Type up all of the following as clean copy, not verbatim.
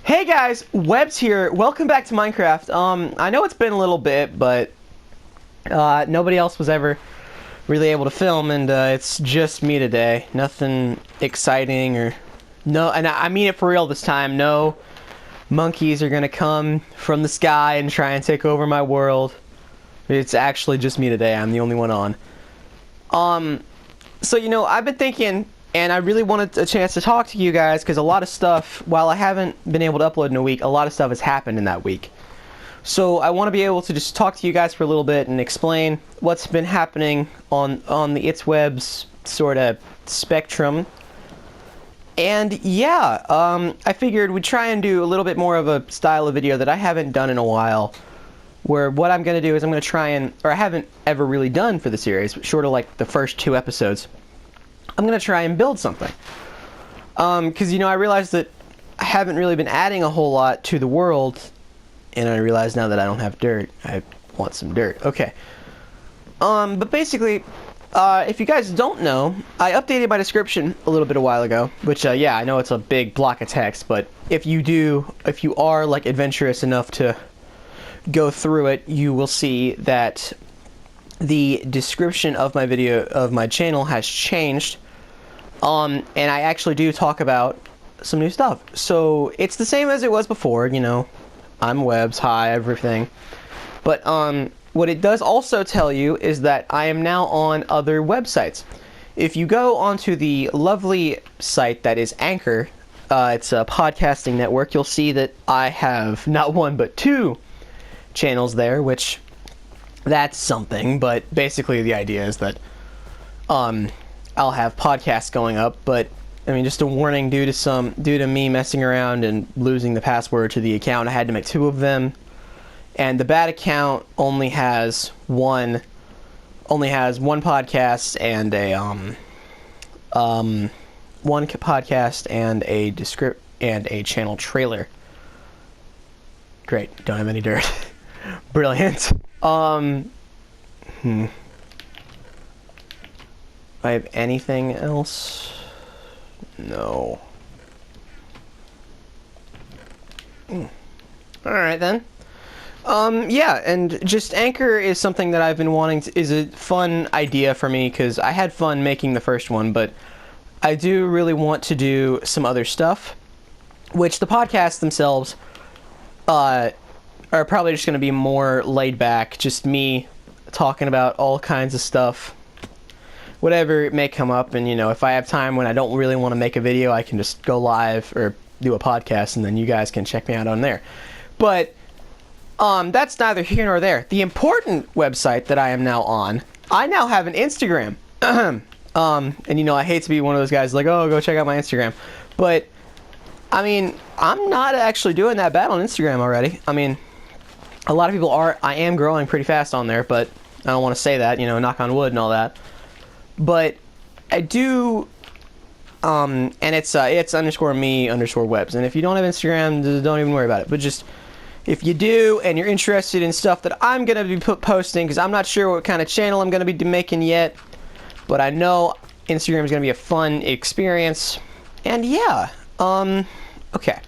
Hey guys, Webbs here. Welcome back to Minecraft. I know it's been a little bit, but nobody else was ever really able to film, and it's just me today. Nothing exciting or no, and I mean it for real this time. No monkeys are gonna come from the sky and try and take over my world. It's actually just me today. I'm the only one on. So I've been thinking. And I really wanted a chance to talk to you guys because a lot of stuff, while I haven't been able to upload in a week, a lot of stuff has happened in that week. So I want to be able to just talk to you guys for a little bit and explain what's been happening on the It's Webs sort of spectrum. And yeah, I figured we'd try and do a little bit more of a style of video that I haven't done in a while. Where what I'm going to do is I'm going to try and, or I haven't ever really done for the series, short of like the first 2 episodes. I'm going to try and build something. Because, I realized that I haven't really been adding a whole lot to the world, and I realize now that I don't have dirt. I want some dirt. Okay. But basically, if you guys don't know, I updated my description a little bit a while ago, which, yeah, I know it's a big block of text, but if you are, like, adventurous enough to go through it, you will see that the description of my video, of my channel, has changed. And I actually do talk about some new stuff. So it's the same as it was before, I'm Webbs, hi, everything. But what it does also tell you is that I am now on other websites. If you go onto the lovely site that is Anchor, it's a podcasting network, you'll see that I have not 1 but 2 channels there, which that's something, but basically the idea is that I'll have podcasts going up, but I mean, just a warning, due to me messing around and losing the password to the account, I had to make 2 of them, and the bad account only has one podcast and a one podcast and a channel trailer. Great, don't have any dirt. Brilliant. I have anything else? No. Alright then. Yeah, and just Anchor is something that I've been wanting to, is a fun idea for me, because I had fun making the first one, but I do really want to do some other stuff, which the podcasts themselves, are probably just going to be more laid back, just me talking about all kinds of stuff, whatever may come up, and if I have time when I don't really want to make a video, I can just go live or do a podcast, and then you guys can check me out on there. But that's neither here nor there. The important website that I am now on, I now have an Instagram. And I hate to be one of those guys like, oh, go check out my Instagram, but I mean, I'm not actually doing that bad on Instagram already. I mean, a lot of people are. I am growing pretty fast on there, but I don't want to say that, knock on wood and all that. But I do, and it's _me_Webbs. And if you don't have Instagram, don't even worry about it. But just, if you do, and you're interested in stuff that I'm going to be posting, because I'm not sure what kind of channel I'm going to be making yet, but I know Instagram is going to be a fun experience. And yeah, okay.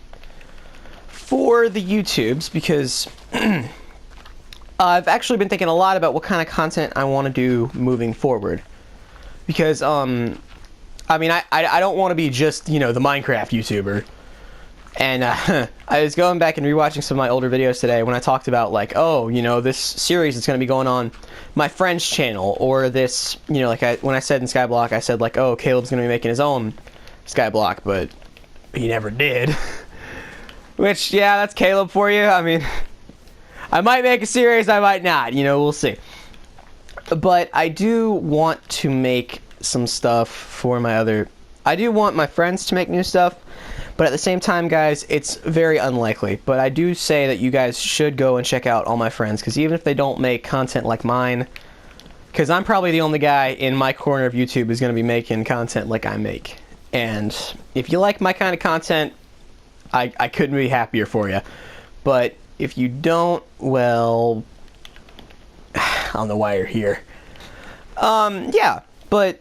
For the YouTubes, because I've actually been thinking a lot about what kind of content I want to do moving forward. Because, I mean, I don't want to be just, the Minecraft YouTuber. And I was going back and rewatching some of my older videos today when I talked about, like, oh, this series is going to be going on my friend's channel, or this, like when I said in Skyblock, I said, like, oh, Caleb's going to be making his own Skyblock, but he never did. Which, yeah, that's Caleb for you. I mean, I might make a series, I might not, we'll see. But I do want to make some stuff for I do want my friends to make new stuff, but at the same time, guys, it's very unlikely. But I do say that you guys should go and check out all my friends, because even if they don't make content like mine, because I'm probably the only guy in my corner of YouTube who's going to be making content like I make. And if you like my kind of content, I couldn't be happier for you. But if you don't, well, I don't know why you're here. Yeah, but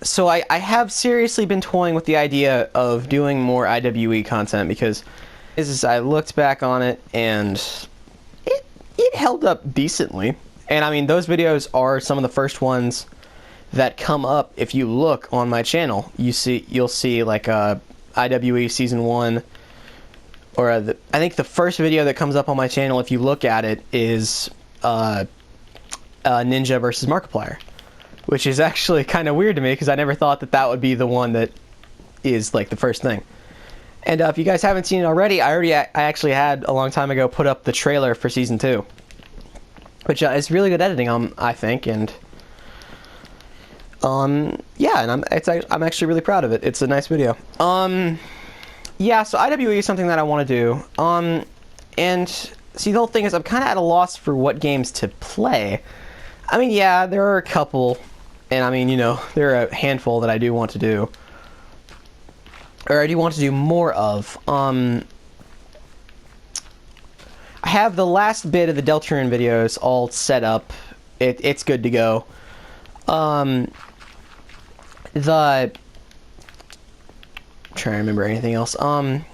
so I have seriously been toying with the idea of doing more IWE content, because I looked back on it and it held up decently. And I mean, those videos are some of the first ones that come up if you look on my channel. You'll see like IWE season 1, or I think the first video that comes up on my channel if you look at it is Ninja versus Markiplier, which is actually kind of weird to me because I never thought that that would be the one that is like the first thing. And if you guys haven't seen it already, I actually had a long time ago put up the trailer for season 2, which is really good editing, I think, and yeah, and I'm actually really proud of it. It's a nice video. Yeah, so IWE is something that I want to do. And see, the whole thing is I'm kind of at a loss for what games to play. I mean, yeah, there are a couple, and I mean, you know, there are a handful that I do want to do, or I do want to do more of. I have the last bit of the Deltarune videos all set up. It's good to go. I'm trying to remember anything else. And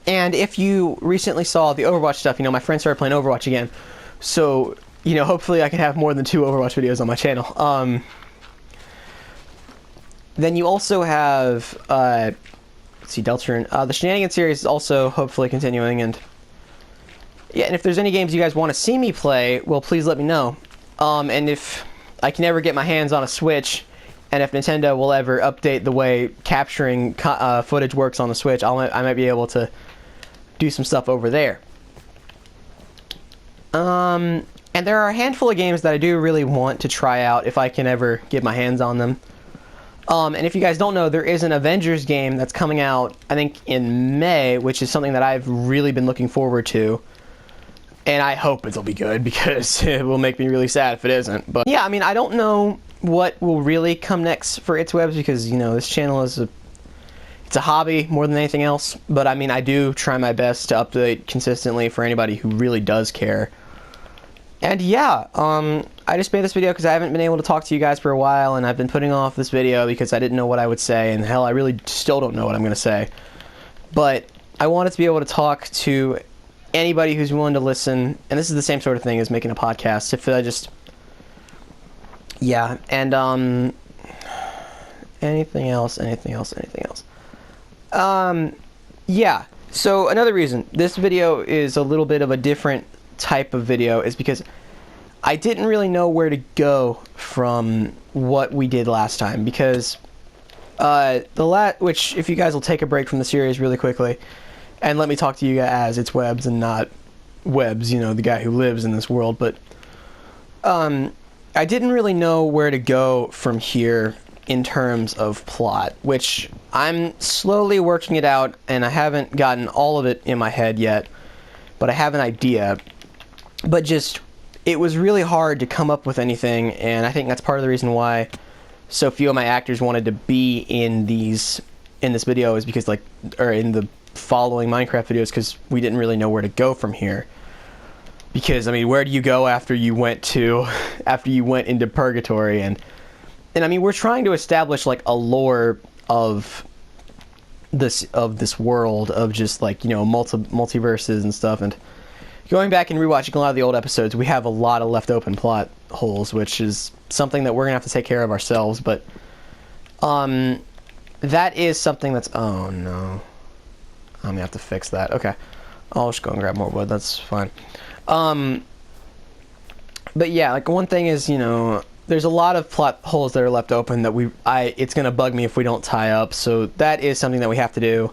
if you recently saw the Overwatch stuff, you know, my friend started playing Overwatch again. So, you know, hopefully I can have more than 2 Overwatch videos on my channel. Then you also have, let's see, Deltarune. The Shenanigan series is also hopefully continuing, and yeah, and if there's any games you guys want to see me play, well, please let me know. And if I can ever get my hands on a Switch, and if Nintendo will ever update the way capturing footage works on the Switch, I might be able to do some stuff over there. And there are a handful of games that I do really want to try out if I can ever get my hands on them. And if you guys don't know, there is an Avengers game that's coming out, I think, in May, which is something that I've really been looking forward to. And I hope it'll be good, because it will make me really sad if it isn't. But yeah, I mean, I don't know what will really come next for It's Webs, because, you know, this channel is it's a hobby more than anything else. But I mean, I do try my best to update consistently for anybody who really does care. And yeah, I just made this video because I haven't been able to talk to you guys for a while, and I've been putting off this video because I didn't know what I would say, and hell, I really still don't know what I'm going to say. But I wanted to be able to talk to anybody who's willing to listen, and this is the same sort of thing as making a podcast. If I just, yeah, and anything else? Yeah. So another reason this video is a little bit of a different type of video is because I didn't really know where to go from what we did last time, because which, if you guys will take a break from the series really quickly and let me talk to you as It's Webs and not Webs, you know, the guy who lives in this world. But I didn't really know where to go from here in terms of plot, which I'm slowly working it out, and I haven't gotten all of it in my head yet, but I have an idea. But just, it was really hard to come up with anything, and I think that's part of the reason why so few of my actors wanted to be in this video, is because, like, or in the following Minecraft videos, because we didn't really know where to go from here. Because, I mean, where do you go after you went into Purgatory? And I mean, we're trying to establish, like, a lore of this world, of just, like, you know, multiverses and stuff. And going back and rewatching a lot of the old episodes, we have a lot of left open plot holes, which is something that we're gonna have to take care of ourselves. But that is something that's, oh no, I'm gonna have to fix that. Okay, I'll just go and grab more wood, that's fine. But yeah, like, one thing is, you know, there's a lot of plot holes that are left open that it's gonna bug me if we don't tie up, so that is something that we have to do.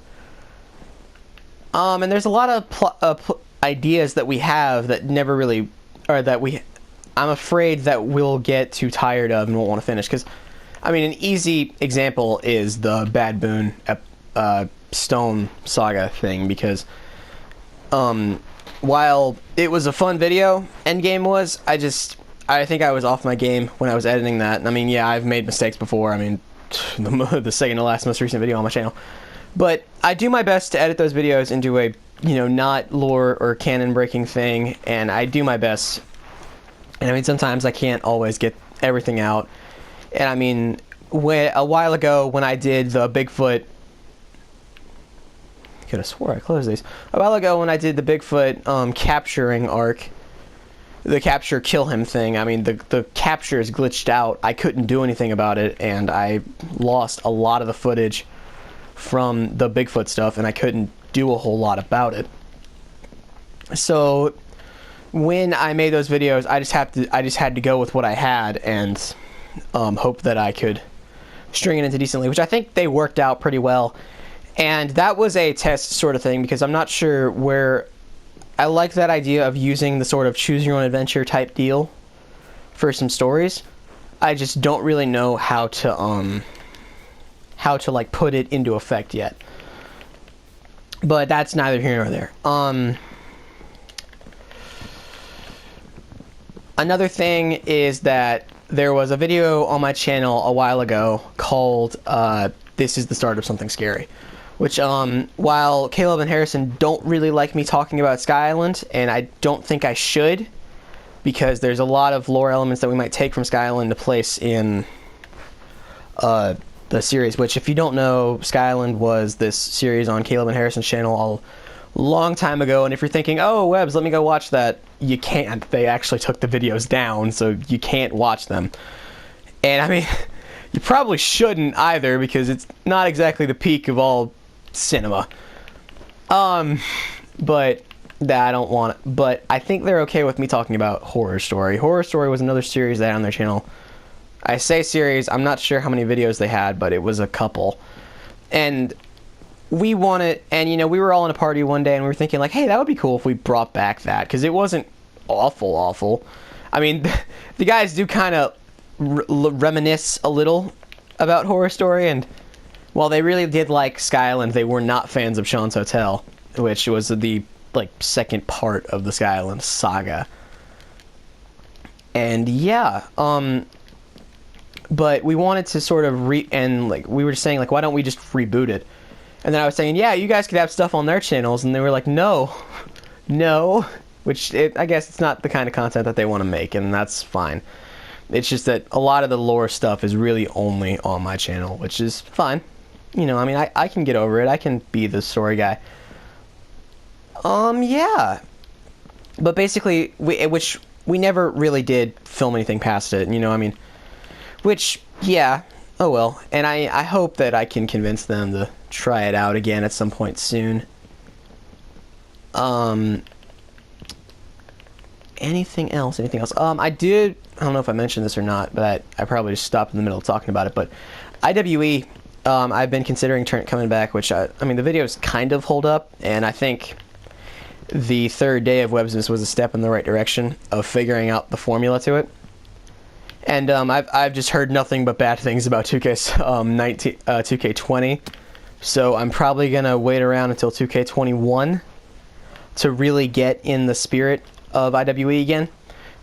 And there's a lot of ideas that we have that never really, or that I'm afraid that we'll get too tired of and won't want to finish. Because, I mean, an easy example is the Bad Boon Stone Saga thing, because while it was a fun video, Endgame was, I think I was off my game when I was editing that. And I mean, yeah, I've made mistakes before. I mean, the second to last most recent video on my channel. But I do my best to edit those videos into a, you know, not lore or canon breaking thing, and I do my best. And I mean, sometimes I can't always get everything out. And I mean, a while ago when I did the Bigfoot. I could have swore I closed these. A while ago when I did the Bigfoot capturing arc, the capture kill him thing. I mean, the capture is glitched out. I couldn't do anything about it, and I lost a lot of the footage from the Bigfoot stuff, and I couldn't do a whole lot about it. So when I made those videos, I just had to go with what I had and hope that I could string it into decently, which I think they worked out pretty well. And that was a test sort of thing, because I'm not sure where. I like that idea of using the sort of choose your own adventure type deal for some stories. I just don't really know how to like put it into effect yet. But that's neither here nor there. Another thing is that there was a video on my channel a while ago called This is the Start of Something Scary, which while Caleb and Harrison don't really like me talking about Sky Island, and I don't think I should, because there's a lot of lore elements that we might take from Sky Island to place in the series, which, if you don't know, Sky Island was this series on Caleb and Harrison's channel a long time ago, and if you're thinking, oh, Webbs, let me go watch that, you can't. They actually took the videos down, so you can't watch them. And I mean, you probably shouldn't either, because it's not exactly the peak of all cinema. But that I don't want it. But I think they're okay with me talking about Horror Story. Horror Story was another series they had on their channel. I say series, I'm not sure how many videos they had, but it was a couple. And we wanted, and you know, we were all in a party one day and we were thinking like, hey, that would be cool if we brought back that, because it wasn't awful. I mean, the guys do kind of reminisce a little about Horror Story, and while they really did like Sky Island, they were not fans of Sean's Hotel, which was the like second part of the Sky Island saga. And yeah, but we wanted to sort of and like we were just saying like, why don't we just reboot it? And then I was saying, yeah, you guys could have stuff on their channels, and they were like, no, which I guess it's not the kind of content that they want to make, and that's fine. It's just that a lot of the lore stuff is really only on my channel, which is fine. You know, I mean, I can get over it. I can be the story guy. Yeah. But basically, which we never really did film anything past it, you know, I mean, which, yeah, oh well. And I hope that I can convince them to try it out again at some point soon. Anything else? I don't know if I mentioned this or not, but I probably just stopped in the middle of talking about it, but IWE, I've been considering coming back, which, I mean, the videos kind of hold up, and I think the third day of Websness was a step in the right direction of figuring out the formula to it. And I've just heard nothing but bad things about 2K20, so I'm probably going to wait around until 2K21 to really get in the spirit of IWE again,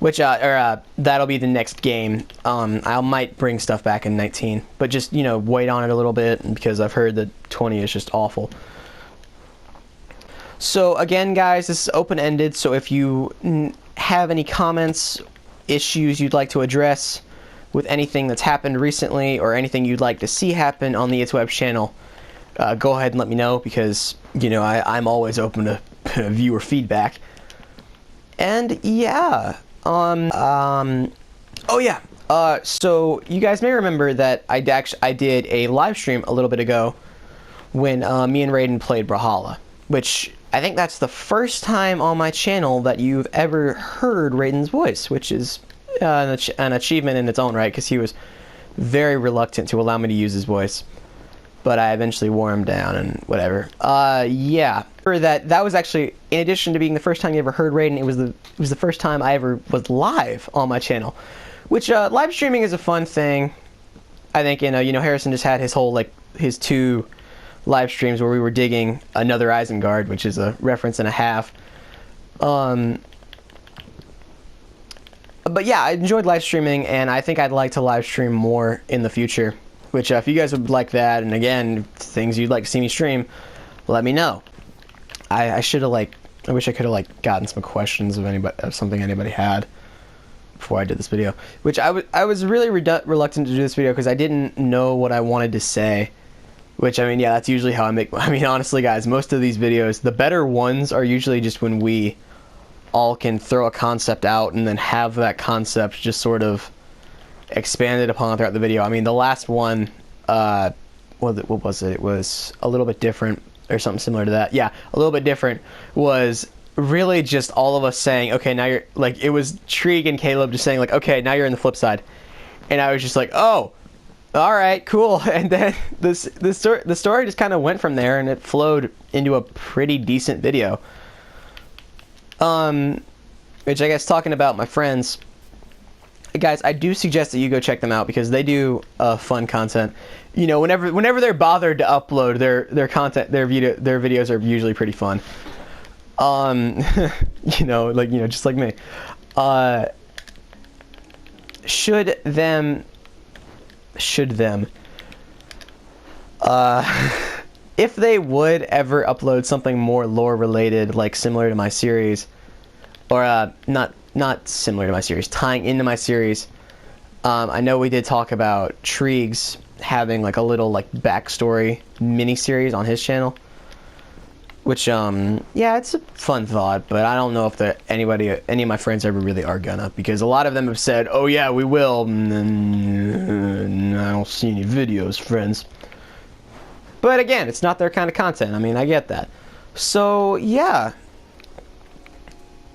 which that'll be the next game. I might bring stuff back in 19, but just, you know, wait on it a little bit, because I've heard that 20 is just awful. So again, guys, this is open-ended, so if you have any comments, issues you'd like to address with anything that's happened recently, or anything you'd like to see happen on the It's Web channel, go ahead and let me know, because, you know, I'm always open to viewer feedback. And yeah, oh yeah, so you guys may remember that I did a live stream a little bit ago when me and Raiden played Brawlhalla, which I think that's the first time on my channel that you've ever heard Raiden's voice, which is an achievement in its own right, because he was very reluctant to allow me to use his voice, but I eventually wore him down and whatever. Yeah, that was actually, in addition to being the first time you ever heard Raiden, it was the first time I ever was live on my channel, which live streaming is a fun thing. I think, you know, Harrison just had his whole, like, his 2 live streams where we were digging another Isengard, which is a reference and a half. But yeah, I enjoyed live streaming, and I think I'd like to live stream more in the future, which if you guys would like that, and again, things you'd like to see me stream, let me know. I should have, like, I wish I could have, like, gotten some questions of something anybody had. before I did this video, which I was really reluctant to do this video because I didn't know what I wanted to say. Which, I mean, yeah, that's usually how I make... I mean, honestly, guys, most of these videos, the better ones are usually just when we all can throw a concept out and then have that concept just sort of expanded upon throughout the video. I mean, the last one, what was it? It was a little bit different, or something similar to that. Yeah, a little bit different was really just all of us saying, okay, now you're... Like, it was Trig and Caleb just saying, like, okay, now you're in the flip side. And I was just like, oh... all right, cool. And then the story just kind of went from there, and it flowed into a pretty decent video. Which I guess, talking about my friends, guys, I do suggest that you go check them out because they do fun content. You know, whenever they're bothered to upload their content, their videos are usually pretty fun. You know, just like me. If they would ever upload something more lore related, like similar to my series, or not similar to my series, tying into my series, I know we did talk about Triggs having like a little like backstory mini series on his channel, which yeah, it's a fun thought, but I don't know if any of my friends ever really are gonna, because a lot of them have said, oh yeah, we will, and then I don't see any videos, friends. But again, it's not their kind of content. I mean, I get that. So yeah,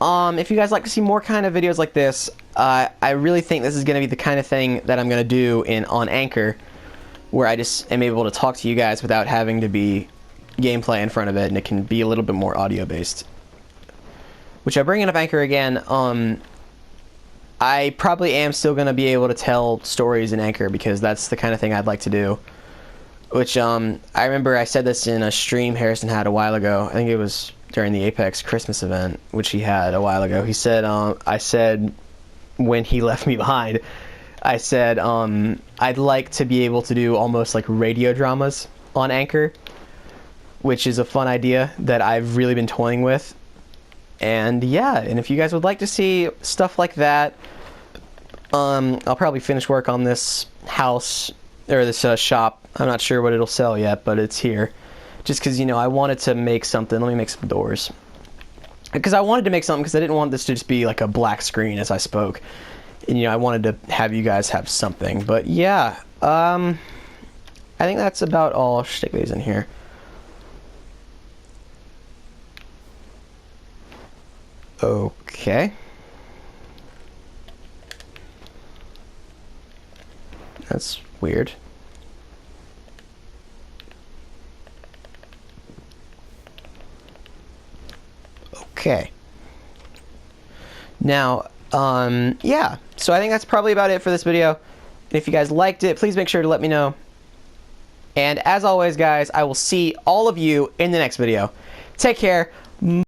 if you guys like to see more kind of videos like this, I really think this is gonna be the kind of thing that I'm gonna do on Anchor, where I just am able to talk to you guys without having to be gameplay in front of it, and it can be a little bit more audio based. Which, I bring up Anchor again, I probably am still going to be able to tell stories in Anchor because that's the kind of thing I'd like to do. Which, I remember I said this in a stream Harrison had a while ago. I think it was during the Apex Christmas event, which he had a while ago. He said, I said, when he left me behind, I said, I'd like to be able to do almost like radio dramas on Anchor, which is a fun idea that I've really been toying with. And yeah, and if you guys would like to see stuff like that, I'll probably finish work on this house, or this shop. I'm not sure what it'll sell yet, but it's here. Just because, you know, I wanted to make something. Let me make some doors. Because I wanted to make something, because I didn't want this to just be like a black screen as I spoke. And, you know, I wanted to have you guys have something. But yeah, I think that's about all. I'll stick these in here. Okay. That's weird. Okay. Now, yeah. So I think that's probably about it for this video. And if you guys liked it, please make sure to let me know. And as always, guys, I will see all of you in the next video. Take care.